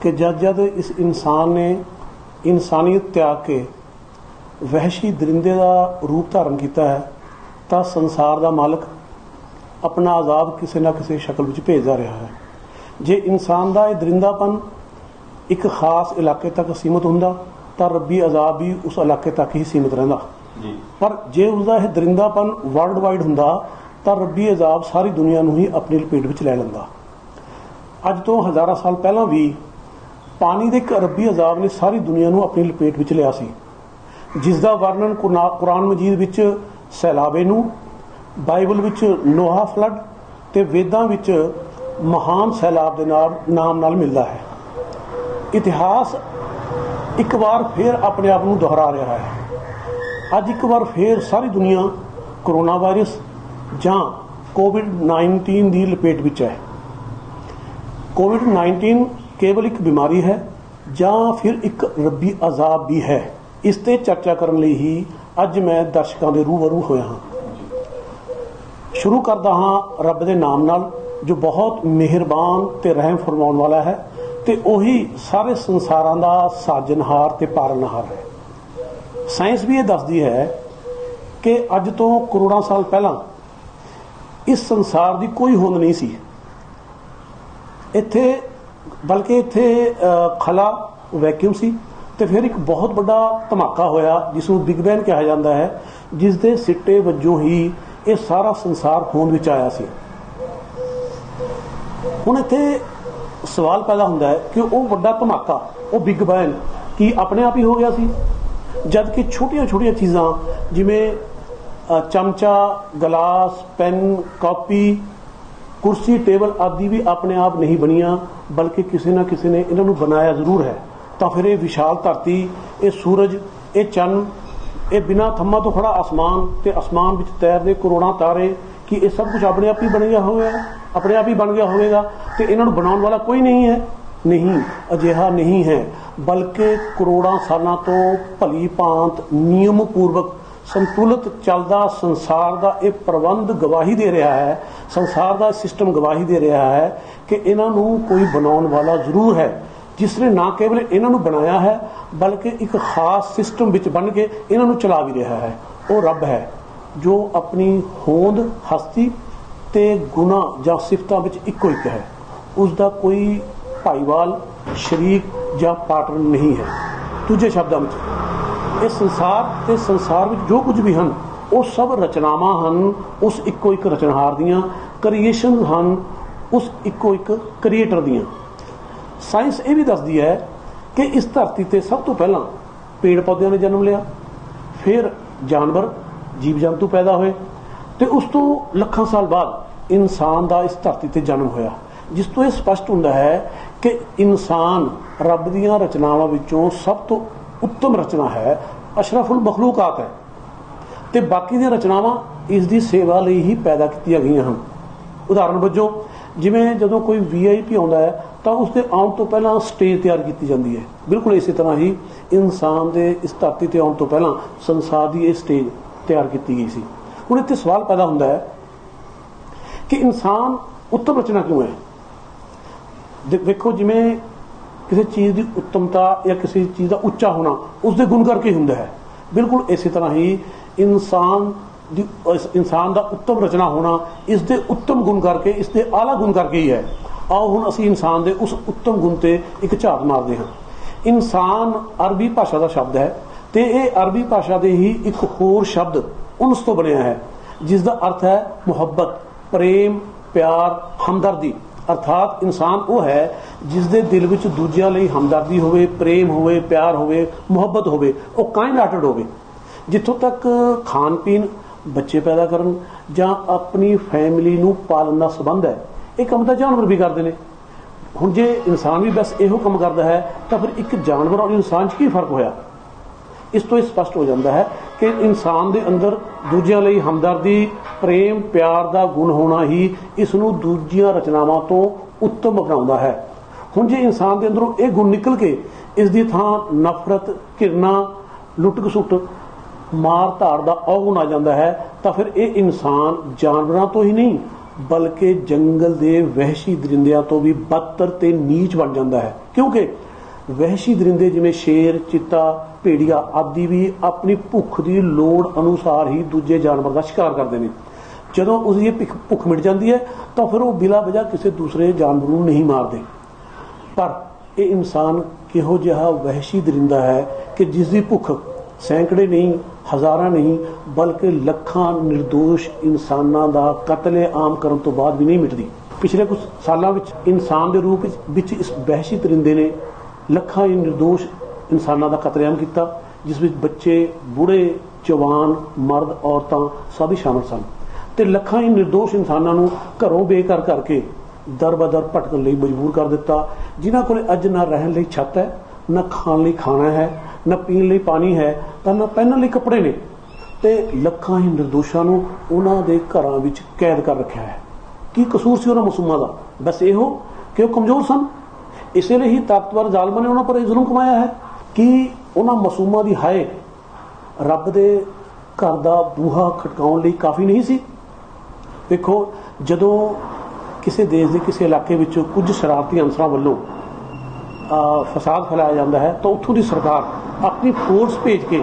कि जद जद इस इंसान ने इंसानियत त्याग के वहशी दरिंदे का रूप धारण किया है तो संसार का मालिक अपना अजाब किसी ना किसी शक्ल में भेजता रहा है। जे इंसान का यह दरिंदापन एक खास इलाके तक सीमित होंदा तो रब्बी अजाब भी उस इलाके तक ही सीमित रहिंदा, पर जे उसका यह दरिंदापन वर्ल्ड वाइड होंदा तो रब्बी अजाब सारी दुनिया नूं ही अपनी लपेट में लै लैंदा। अज तो हज़ारां साल पहला भी पानी के एक रब्बी अजाब ने सारी दुनिया नूं अपनी लपेट में लिया सी, जिसका वर्णन कुरान मजीद विच सैलाबे नूं, बाइबल विच नोहा फ्लड ते वेदां विच महान सैलाब के नाम नाल मिलता है। इतिहास एक बार फिर अपने आप को दोहरा रहा है। अज एक बार फिर सारी दुनिया कोरोना वायरस जां कोविड-19 की लपेट विच है। कोविड-19 केवल एक बीमारी है जां फिर एक रब्बी अजाब भी है, इस ते चर्चा करने लई ही अज मैं दर्शकों के रूबरू होया हाँ। शुरू करदा हाँ रब के नाम नाल जो बहुत मेहरबान ते रहम फरमाउण वाला है ते ओही सारे संसारां दा साजनहार ते पालनहार है। साइंस भी ये दसदी है कि अज तो करोड़ां साल पहला इस संसार की कोई होंद नहीं सी इत्थे, बल्कि इत्थे खला वैक्यूम सी ते फिर एक बहुत बड़ा धमाका होया जिसनूं बिग बैंग कहा जाता है, जिसके सिट्टे वजों ही ये सारा संसार होंद विच आया सी। हुण इत्थे सवाल पैदा होंदा है कि वो बड़ा धमाका वो बिग बैंग की अपने आप ही हो गया सी, जबकि छोटिया छोटिया चीज़ां जिवें चमचा, गिलास, पेन, कॉपी, कुर्सी, टेबल आदि भी अपने आप नहीं बनिया, बल्कि किसी ना किसी ने इन्होंने बनाया जरूर है। तो फिर ये विशाल धरती, ये सूरज, ये चंद, ये बिना थम्मा तो खड़ा आसमान ते आसमान विच तैरदे करोड़ां तारे, कि ये सब कुछ अपने आप ही बन गया होगा, अपने आप ही बन गया होगा। तो इन्होंने बनाने वाला कोई नहीं है, नहीं अजिहा नहीं है, बल्कि करोड़ां सालों तो भली भांत नियम पूर्वक संतुलित चलदा संसार का यह प्रबंध गवाही दे रहा है, संसार का सिस्टम गवाही दे रहा है कि इन्हों कोई बनाने वाला जरूर है, जिसने ना केवल इन्हों बनाया है बल्कि एक खास सिस्टम विच बन के इन्हों चला भी रहा है। वो रब है जो अपनी होंद, हस्ती ते गुना जां सिफतां विच इक्को एक है, उसका कोई भाईवाल, शरीक जां पार्टनर नहीं है। दूजे शब्दों में इस संसार ते संसार में जो कुछ भी हैं वो सब रचनावां हैं उस इक्को एक रचनहार दियां, क्रिएशन हैं उस इक्को एक क्रिएटर दियां। साइंस ये भी दसदी है कि इस धरती ते सब तो पहला पेड़ पौधों ने जन्म लिया, फिर जानवर जीव जंतु पैदा हुए, तो उस तो लखां साल बाद इंसान का इस धरती ते जन्म होया, जिस तो यह स्पष्ट होंदा है कि इंसान रब दियां रचनावां विचों सब तो उत्तम रचना है, अशरफुल मखलूकात है, तो बाकी दी रचनावां इसकी सेवा लई ही पैदा की गई हैं। उदाहरण वजों जिवें जदों कोई VIP आउंदा है तो उसके आउण तो पहला स्टेज तैयार की जाती है, बिल्कुल इसी तरह ही इंसान के इस धरती ते आउण तो पहला संसार की यह स्टेज तैयार की गई सी। हुण इत्थे सवाल पैदा होंदा है कि इंसान उत्तम रचना क्यों है। देखो जिवें किसी चीज़ की उत्तमता या किसी चीज़ का उच्चा होना उसके गुण करके होंदा है, बिल्कुल इसी तरह ही इंसान का उत्तम रचना होना इसके उत्तम गुण करके, इसके आला गुण करके ही है। आओ हुण असीं इंसान के उस उत्तम गुण ते एक झात मारते हैं। इंसान अरबी भाषा का शब्द है, तो यह अरबी भाषा के ही एक होर शब्द उनस तो बनया है, जिसका अर्थ है मुहब्बत, प्रेम, प्यार, हमदर्दी। अर्थात इंसान वो है जिसके दिल विच दूजियां लई हमदर्दी होवे, प्रेम होवे, प्यार होवे, मुहब्बत होवे, वो काइंड हार्टेड होवे। जिथों तक खान पीन, बच्चे पैदा करन जां अपनी फैमिली नूं पालन दा संबंध है, ये काम तो जानवर भी करते हैं। हुण जे इंसान भी बस इहो काम करता है तो फिर एक जानवर और इंसान च की फर्क होया। इस तो स्पष्ट हो जाता है कि इंसान के अंदर दूजियां लई हमदर्दी, प्रेम, प्यार का गुण होना ही इसनूं दूजियां रचनावां तो उत्तम बनाउंदा है। हुण जे इंसान के अंदरों ये गुण निकल के इसकी थां नफरत, घिरना, लुट घसुट, मार धाड़ का अवगुण आ जाता है, तो फिर ये इंसान जानवरों तो ही नहीं ਬਲਕਿ ਜੰਗਲ ਦੇ ਵਹਿਸ਼ੀ ਦਰਿੰਦਿਆਂ ਤੋਂ ਵੀ ਬਦਤਰ ਤੇ ਨੀਚ ਬਣ ਜਾਂਦਾ ਹੈ, ਕਿਉਂਕਿ ਵਹਿਸ਼ੀ ਦਰਿੰਦੇ ਜਿਵੇਂ ਸ਼ੇਰ, ਚੀਤਾ, ਭੇੜੀਆ ਆਦਿ ਵੀ ਆਪਣੀ ਭੁੱਖ ਦੀ ਲੋੜ ਅਨੁਸਾਰ ਹੀ ਦੂਜੇ ਜਾਨਵਰ ਦਾ ਸ਼ਿਕਾਰ ਕਰਦੇ ਨੇ। ਜਦੋਂ ਉਸਦੀ ਇਹ ਭੁੱਖ ਮਿਟ ਜਾਂਦੀ ਹੈ ਤਾਂ ਫਿਰ ਉਹ ਬਿਲਾ ਵਜ੍ਹਾ ਕਿਸੇ ਦੂਸਰੇ ਜਾਨਵਰ ਨੂੰ ਨਹੀਂ ਮਾਰਦੇ। ਪਰ ਇਹ ਇਨਸਾਨ ਕਿਹੋ ਜਿਹਾ ਵਹਿਸ਼ੀ ਦਰਿੰਦਾ ਹੈ ਕਿ ਜਿਸ ਦੀ ਭੁੱਖ ਸੈਂਕੜੇ ਨਹੀਂ, ਹਜ਼ਾਰਾਂ ਨਹੀਂ, ਬਲਕਿ ਲੱਖਾਂ ਨਿਰਦੋਸ਼ ਇਨਸਾਨਾਂ ਦਾ ਕਤਲੇ-ਆਮ ਕਰਨ ਤੋਂ ਬਾਅਦ ਵੀ ਨਹੀਂ ਮਿਟਦੀ। ਪਿਛਲੇ ਕੁਝ ਸਾਲਾਂ ਵਿੱਚ ਇਨਸਾਨ ਦੇ ਰੂਪ ਵਿੱਚ ਇਸ ਵਹਿਸ਼ੀ ਦਰਿੰਦੇ ਨੇ ਲੱਖਾਂ ਹੀ ਨਿਰਦੋਸ਼ ਇਨਸਾਨਾਂ ਦਾ ਕਤਲੇਆਮ ਕੀਤਾ, ਜਿਸ ਵਿੱਚ ਬੱਚੇ, ਬੁੜੇ, ਜਵਾਨ, ਮਰਦ, ਔਰਤਾਂ ਸਭ ਹੀ ਸ਼ਾਮਲ ਸਨ ਤੇ ਲੱਖਾਂ ਹੀ ਨਿਰਦੋਸ਼ ਇਨਸਾਨਾਂ ਨੂੰ ਘਰੋਂ ਬੇਘਰ ਕਰਕੇ ਦਰ-ਬਦਰ ਭਟਕਣ ਲਈ ਮਜਬੂਰ ਕਰ ਦਿੱਤਾ। ਜਿਨ੍ਹਾਂ ਕੋਲ ਅੱਜ ਨਾ ਰਹਿਣ ਲਈ ਛੱਤ ਹੈ, ਨਾ ਖਾਣ ਲਈ ਖਾਣਾ ਹੈ, ਨਾ ਪੀਣ ਲਈ ਪਾਣੀ ਹੈ, ਤਾਂ ਨਾ ਪਹਿਨਣ ਲਈ ਕੱਪੜੇ ਨੇ, ਤੇ ਲੱਖਾਂ ਹੀ ਨਿਰਦੋਸ਼ਾਂ ਨੂੰ ਉਹਨਾਂ ਦੇ ਘਰਾਂ ਵਿੱਚ ਕੈਦ ਕਰ ਰੱਖਿਆ ਹੈ। ਕੀ ਕਸੂਰ ਸੀ ਉਹਨਾਂ ਮਾਸੂਮਾਂ ਦਾ? ਬਸ ਇਹੋ ਕਿ ਉਹ ਕਮਜ਼ੋਰ ਸਨ। ਇਸੇ ਲਈ ਹੀ ਤਾਕਤਵਰ ਜ਼ਾਲਮਾਂ ਨੇ ਉਹਨਾਂ ਪਰ ਇਹ ਜ਼ੁਲਮ ਕਮਾਇਆ ਹੈ। ਕਿ ਉਹਨਾਂ ਮਾਸੂਮਾਂ ਦੀ ਹਾਏ ਰੱਬ ਦੇ ਘਰ ਦਾ ਬੂਹਾ ਖਟਕਾਉਣ ਲਈ ਕਾਫੀ ਨਹੀਂ ਸੀ? ਵੇਖੋ, ਜਦੋਂ ਕਿਸੇ ਦੇਸ਼ ਦੇ ਕਿਸੇ ਇਲਾਕੇ ਵਿੱਚ ਕੁਝ ਸ਼ਰਾਰਤੀ ਅਨਸਰਾਂ ਵੱਲੋਂ ਫਸਾਦ ਫੈਲਾਇਆ ਜਾਂਦਾ ਹੈ ਤਾਂ ਉੱਥੋਂ ਦੀ ਸਰਕਾਰ ਆਪਣੀ ਫੋਰਸ ਭੇਜ ਕੇ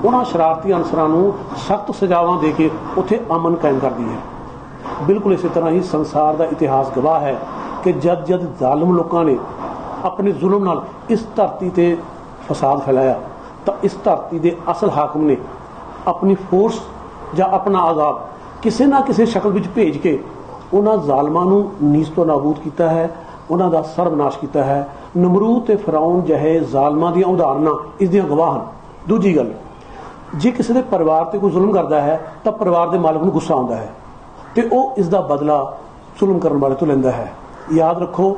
ਉਹਨਾਂ ਸ਼ਰਾਰਤੀ ਅਨਸਰਾਂ ਨੂੰ ਸਖਤ ਸਜ਼ਾਵਾਂ ਦੇ ਕੇ ਉੱਥੇ ਅਮਨ ਕਾਇਮ ਕਰਦੀ ਹੈ। ਬਿਲਕੁਲ ਇਸੇ ਤਰ੍ਹਾਂ ਹੀ ਸੰਸਾਰ ਦਾ ਇਤਿਹਾਸ ਗਵਾਹ ਹੈ ਕਿ ਜਦ ਜ਼ਾਲਮ ਲੋਕਾਂ ਨੇ ਆਪਣੇ ਜ਼ੁਲਮ ਨਾਲ ਇਸ ਧਰਤੀ ਤੇ ਫਸਾਦ ਫੈਲਾਇਆ ਤਾਂ ਇਸ ਧਰਤੀ ਦੇ ਅਸਲ ਹਾਕਮ ਨੇ ਆਪਣੀ ਫੋਰਸ ਜਾਂ ਆਪਣਾ ਅਜ਼ਾਬ ਕਿਸੇ ਨਾ ਕਿਸੇ ਸ਼ਕਲ ਵਿੱਚ ਭੇਜ ਕੇ ਉਹਨਾਂ ਜ਼ਾਲਮਾਂ ਨੂੰ ਨੀਸ ਤੋਂ ਨਾਬੂਦ ਕੀਤਾ ਹੈ, ਉਹਨਾਂ ਦਾ ਸਰਬਨਾਸ਼ ਕੀਤਾ ਹੈ। ਨਮਰੂਦ ਤੇ ਫਿਰੌਨ ਜਿਹੇ ਜ਼ਾਲਮਾਂ ਦੀਆਂ ਉਦਾਹਰਨਾਂ ਇਸ ਦੀਆਂ ਗਵਾਹ ਹਨ। ਦੂਜੀ ਗੱਲ, ਜੇ ਕਿਸੇ ਦੇ ਪਰਿਵਾਰ ਤੇ ਕੋਈ ਜ਼ੁਲਮ ਕਰਦਾ ਹੈ ਤਾਂ ਪਰਿਵਾਰ ਦੇ ਮਾਲਕ ਨੂੰ ਗੁੱਸਾ ਆਉਂਦਾ ਹੈ ਤੇ ਉਹ ਇਸ ਦਾ ਬਦਲਾ ਜ਼ੁਲਮ ਕਰਨ ਵਾਲੇ ਤੋਂ ਲੈਂਦਾ ਹੈ। ਯਾਦ ਰੱਖੋ,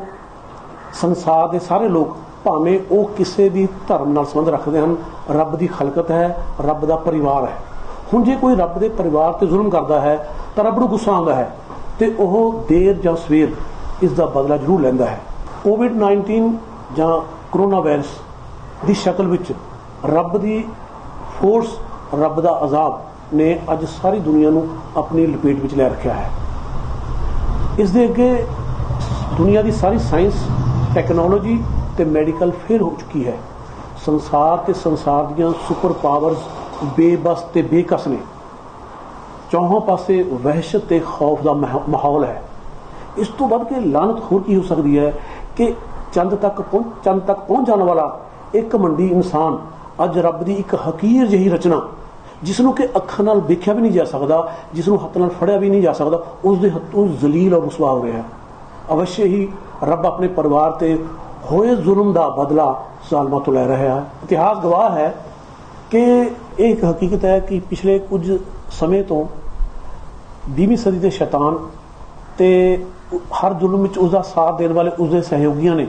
ਸੰਸਾਰ ਦੇ ਸਾਰੇ ਲੋਕ ਭਾਵੇਂ ਉਹ ਕਿਸੇ ਵੀ ਧਰਮ ਨਾਲ ਸੰਬੰਧ ਰੱਖਦੇ ਹਨ, ਰੱਬ ਦੀ ਖਲਕਤ ਹੈ, ਰੱਬ ਦਾ ਪਰਿਵਾਰ ਹੈ। ਹੁਣ ਜੇ ਕੋਈ ਰੱਬ ਦੇ ਪਰਿਵਾਰ ਤੇ ਜ਼ੁਲਮ ਕਰਦਾ ਹੈ ਤਾਂ ਰੱਬ ਨੂੰ ਗੁੱਸਾ ਆਉਂਦਾ ਹੈ ਤੇ ਉਹ ਦੇਰ ਜਾਂ ਸਵੇਰ ਇਸ ਦਾ ਬਦਲਾ ਜ਼ਰੂਰ ਲੈਂਦਾ ਹੈ। ਕੋਵਿਡ-19 ਜਾਂ ਕਰੋਨਾ ਵਾਇਰਸ ਦੀ ਸ਼ਕਲ ਵਿੱਚ ਰੱਬ ਦੀ ਫੋਰਸ, ਰੱਬ ਦਾ ਅਜ਼ਾਬ ਨੇ ਅੱਜ ਸਾਰੀ ਦੁਨੀਆ ਨੂੰ ਆਪਣੀ ਲਪੇਟ ਵਿੱਚ ਲੈ ਰੱਖਿਆ ਹੈ। ਇਸ ਦੇ ਅੱਗੇ ਦੁਨੀਆ ਦੀ ਸਾਰੀ ਸਾਇੰਸ, ਟੈਕਨੋਲੋਜੀ ਤੇ ਮੈਡੀਕਲ ਫੇਲ ਹੋ ਚੁੱਕੀ ਹੈ। ਸੰਸਾਰ ਤੇ ਸੰਸਾਰ ਦੀਆਂ ਸੁਪਰ ਪਾਵਰਸ ਬੇਬਸ ਤੇ ਬੇਕਸ ਨੇ। ਚੌਹਾਂ ਪਾਸੇ ਵਹਿਸ਼ਤ ਤੇ ਖੌਫ ਦਾ ਮਾਹੌਲ ਹੈ। ਇਸ ਤੋਂ ਵੱਧ ਕੇ ਲਾਨਤ ਹੋਰ ਕੀ ਹੋ ਸਕਦੀ ਹੈ ਕਿ ਚੰਦ ਤੱਕ ਪਹੁੰਚ ਜਾਣ ਵਾਲਾ ਇੱਕ ਮੰਡੀ ਇਨਸਾਨ ਅੱਜ ਰੱਬ ਦੀ ਇੱਕ ਹਕੀਰ ਜਿਹੀ ਰਚਨਾ, ਜਿਸ ਨੂੰ ਕਿ ਅੱਖਾਂ ਨਾਲ ਵੇਖਿਆ ਵੀ ਨਹੀਂ ਜਾ ਸਕਦਾ, ਜਿਸ ਨੂੰ ਹੱਥ ਨਾਲ ਫੜਿਆ ਵੀ ਨਹੀਂ ਜਾ ਸਕਦਾ, ਉਸ ਦੇ ਹੱਥੋਂ ਜ਼ਲੀਲ ਔਰ ਰੁਸਵਾ ਹੋ ਰਿਹਾ ਹੈ। ਅਵਸ਼ ਹੀ ਰੱਬ ਆਪਣੇ ਪਰਿਵਾਰ ਤੇ ਹੋਏ ਜ਼ੁਲਮ ਦਾ ਬਦਲਾ ਜ਼ਾਲਮਾਂ ਤੋਂ ਲੈ ਰਿਹਾ ਹੈ। ਇਤਿਹਾਸ ਗਵਾਹ ਹੈ ਕਿ ਇਹ ਇੱਕ ਹਕੀਕਤ ਹੈ ਕਿ ਪਿਛਲੇ ਕੁਝ ਸਮੇਂ ਤੋਂ 20ਵੀਂ ਸਦੀ ਦੇ ਸ਼ੈਤਾਨ ਤੇ ਹਰ ਜ਼ੁਲਮ ਵਿੱਚ ਉਸਦਾ ਸਾਥ ਦੇਣ ਵਾਲੇ ਉਸਦੇ ਸਹਿਯੋਗੀਆਂ ਨੇ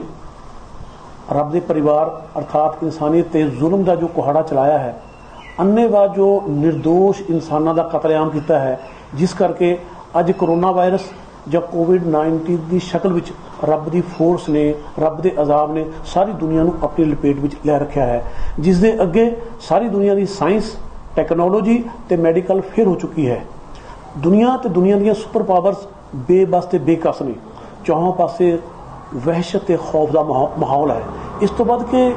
ਰੱਬ ਦੇ ਪਰਿਵਾਰ ਅਰਥਾਤ ਇਨਸਾਨੀਅਤ ਤੇ ਜ਼ੁਲਮ ਦਾ ਜੋ ਕੁਹਾੜਾ ਚਲਾਇਆ ਹੈ, ਅੰਨ੍ਹੇਵਾਹ ਜੋ ਨਿਰਦੋਸ਼ ਇਨਸਾਨਾਂ ਦਾ ਕਤਲੇਆਮ ਕੀਤਾ ਹੈ, ਜਿਸ ਕਰਕੇ ਅੱਜ ਕਰੋਨਾ ਵਾਇਰਸ ਜਾਂ ਕੋਵਿਡ-19 ਦੀ ਸ਼ਕਲ ਵਿੱਚ ਰੱਬ ਦੀ ਫੋਰਸ ਨੇ, ਰੱਬ ਦੇ ਅਜ਼ਾਬ ਨੇ ਸਾਰੀ ਦੁਨੀਆ ਨੂੰ ਆਪਣੀ ਲਪੇਟ ਵਿੱਚ ਲੈ ਰੱਖਿਆ ਹੈ, ਜਿਸ ਦੇ ਅੱਗੇ ਸਾਰੀ ਦੁਨੀਆ ਦੀ ਸਾਇੰਸ, ਟੈਕਨੋਲੋਜੀ ਤੇ ਮੈਡੀਕਲ ਫੇਲ ਹੋ ਚੁੱਕੀ ਹੈ। ਦੁਨੀਆ ਤੇ ਦੁਨੀਆ ਦੀਆਂ ਸੁਪਰ ਪਾਵਰਸ ਬੇਬਸ ਤੇ ਬੇਕਸ ਨੇ। ਚੌਹਾਂ ਪਾਸੇ ਵਹਿਸ਼ਤ ਤੇ ਖੌਫ ਦਾ ਮਾਹੌਲ ਹੈ। ਇਸ ਤੋਂ ਵੱਧ ਕੇ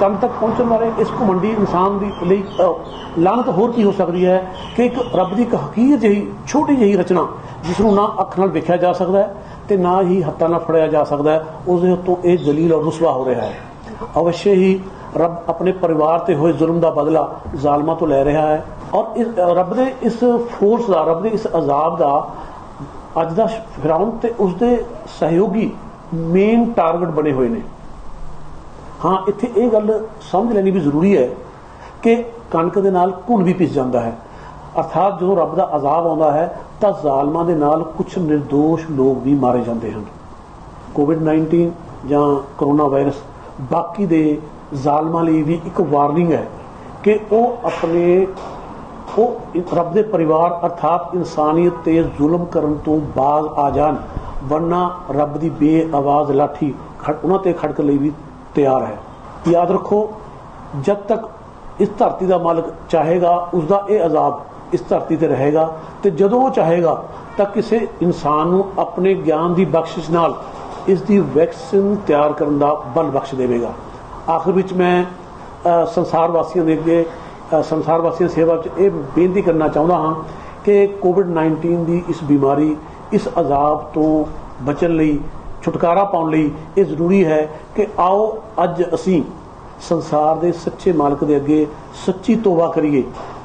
ਚੰਦ ਤੱਕ ਪਹੁੰਚਣ ਵਾਲੇ ਇਸ ਘੁਮੰਡੀ ਇਨਸਾਨ ਦੀ ਲਈ ਲਾਨਤ ਹੋਰ ਕੀ ਹੋ ਸਕਦੀ ਹੈ ਕਿ ਇੱਕ ਰੱਬ ਦੀ ਇੱਕ ਹਕੀਰ ਜਿਹੀ ਛੋਟੀ ਜਿਹੀ ਰਚਨਾ, ਜਿਸ ਨੂੰ ਨਾ ਅੱਖ ਨਾਲ ਵੇਖਿਆ ਜਾ ਸਕਦਾ ਹੈ ਤੇ ਨਾ ਹੀ ਹੱਥਾਂ ਨਾਲ ਫੜਿਆ ਜਾ ਸਕਦਾ ਹੈ, ਉਸ ਦੇ ਉੱਤੋਂ ਇਹ ਜ਼ਲੀਲ ਔਰ ਰੁਸਵਾ ਹੋ ਰਿਹਾ ਹੈ। ਅਵਸ਼ ਹੀ ਰੱਬ ਆਪਣੇ ਪਰਿਵਾਰ ਤੇ ਹੋਏ ਜ਼ੁਲਮ ਦਾ ਬਦਲਾ ਜ਼ਾਲਮਾਂ ਤੋਂ ਲੈ ਰਿਹਾ ਹੈ ਔਰ ਰੱਬ ਦੇ ਇਸ ਫੋਰਸ ਦਾ, ਰੱਬ ਦੇ ਇਸ ਅਜ਼ਾਬ ਦਾ ਅੱਜ ਦਾ ਫਿਰੌਨ ਤੇ ਉਸਦੇ ਸਹਿਯੋਗੀ ਮੇਨ ਟਾਰਗੇਟ ਬਣੇ ਹੋਏ ਨੇ। ਹਾਂ, ਇੱਥੇ ਇਹ ਗੱਲ ਸਮਝ ਲੈਣੀ ਵੀ ਜ਼ਰੂਰੀ ਹੈ ਕਿ ਕਣਕ ਦੇ ਨਾਲ ਘੁਣ ਵੀ ਪਿਸ ਜਾਂਦਾ ਹੈ, ਅਰਥਾਤ ਜਦੋਂ ਰੱਬ ਦਾ ਅਜ਼ਾਬ ਆਉਂਦਾ ਹੈ ਤਾਂ ਜ਼ਾਲਮਾਂ ਦੇ ਨਾਲ ਕੁਝ ਨਿਰਦੋਸ਼ ਲੋਕ ਵੀ ਮਾਰੇ ਜਾਂਦੇ ਹਨ। ਕੋਵਿਡ-19 ਜਾਂ ਕਰੋਨਾ ਵਾਇਰਸ ਬਾਕੀ ਦੇ ਜ਼ਾਲਮਾਂ ਲਈ ਵੀ ਇੱਕ ਵਾਰਨਿੰਗ ਹੈ ਕਿ ਉਹ ਰੱਬ ਦੇ ਪਰਿਵਾਰ ਅਰਥਾਤ ਇਨਸਾਨੀਅਤ ਤੇ ਜ਼ੁਲਮ ਕਰਨ ਤੋਂ ਬਾਜ਼ ਆ ਜਾਣ, ਵਰਨਾ ਰੱਬ ਦੀ ਬੇਆਵਾਜ਼ ਲਾਠੀ ਉਹਨਾਂ ਤੇ ਖੜਕਣ ਲਈ ਵੀ ਤਿਆਰ ਹੈ। ਯਾਦ ਰੱਖੋ, ਜਦ ਤੱਕ ਇਸ ਧਰਤੀ ਦਾ ਮਾਲਕ ਚਾਹੇਗਾ ਉਸਦਾ ਇਹ ਅਜ਼ਾਬ ਇਸ ਧਰਤੀ ਤੇ ਰਹੇਗਾ ਤੇ ਜਦੋਂ ਉਹ ਚਾਹੇਗਾ ਤਾਂ ਕਿਸੇ ਇਨਸਾਨ ਨੂੰ ਆਪਣੇ ਗਿਆਨ ਦੀ ਬਖਸ਼ਿਸ਼ ਨਾਲ ਇਸ ਦੀ ਵੈਕਸੀਨ ਤਿਆਰ ਕਰਨ ਦਾ ਬਲ ਬਖਸ਼ ਦੇਵੇਗਾ। ਆਖਿਰ ਵਿੱਚ ਮੈਂ ਸੰਸਾਰ ਵਾਸੀਆਂ ਦੇ ਅੱਗੇ ਸੰਸਾਰ ਵਾਸੀਆਂ ਸੇਵਾ 'ਚ ਇਹ ਬੇਨਤੀ ਕਰਨਾ ਚਾਹੁੰਦਾ ਹਾਂ ਕਿ ਕੋਵਿਡ-19 ਦੀ ਇਸ ਬਿਮਾਰੀ, ਇਸ ਅਜ਼ਾਬ ਤੋਂ ਬਚਣ ਲਈ, ਛੁਟਕਾਰਾ ਪਾਉਣ ਲਈ ਇਹ ਜ਼ਰੂਰੀ ਹੈ ਕਿ ਆਓ ਅੱਜ ਅਸੀਂ ਸੰਸਾਰ ਦੇ ਸੱਚੇ ਮਾਲਕ ਦੇ ਅੱਗੇ ਸੱਚੀ ਤੋਬਾ ਕਰੀਏ,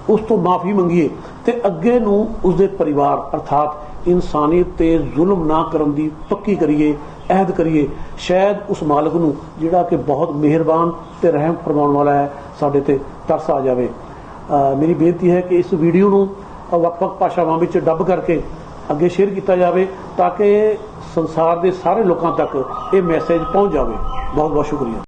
ਉਸ ਤੋਂ ਮਾਫੀ ਮੰਗੀਏ ਤੇ ਅੱਗੇ ਨੂੰ ਉਸਦੇ ਪਰਿਵਾਰ ਅਰਥਾਤ ਇਨਸਾਨੀਅਤ ਤੇ ਜ਼ੁਲਮ ਨਾ ਕਰਨ ਦੀ ਪੱਕੀ ਕਰੀਏ, ਅਹਿਦ ਕਰੀਏ। ਸ਼ਾਇਦ ਉਸ ਮਾਲਕ ਨੂੰ ਜਿਹੜਾ ਕਿ ਬਹੁਤ ਮਿਹਰਬਾਨ ਤੇ ਰਹਿਮ ਫਰਮਾਉਣ ਵਾਲਾ ਹੈ, ਸਾਡੇ ਤੇ ਤਰਸ ਆ ਜਾਵੇ। ਮੇਰੀ ਬੇਨਤੀ ਹੈ ਕਿ ਇਸ ਵੀਡੀਓ ਨੂੰ ਵੱਖ-ਵੱਖ ਭਾਸ਼ਾਵਾਂ ਵਿੱਚ ਡੱਬ ਕਰਕੇ ਅੱਗੇ ਸ਼ੇਅਰ ਕੀਤਾ ਜਾਵੇ ਤਾਂ ਕਿ ਸੰਸਾਰ ਦੇ ਸਾਰੇ ਲੋਕਾਂ ਤੱਕ ਇਹ ਮੈਸੇਜ ਪਹੁੰਚ ਜਾਵੇ। ਬਹੁਤ ਬਹੁਤ ਸ਼ੁਕਰੀਆ।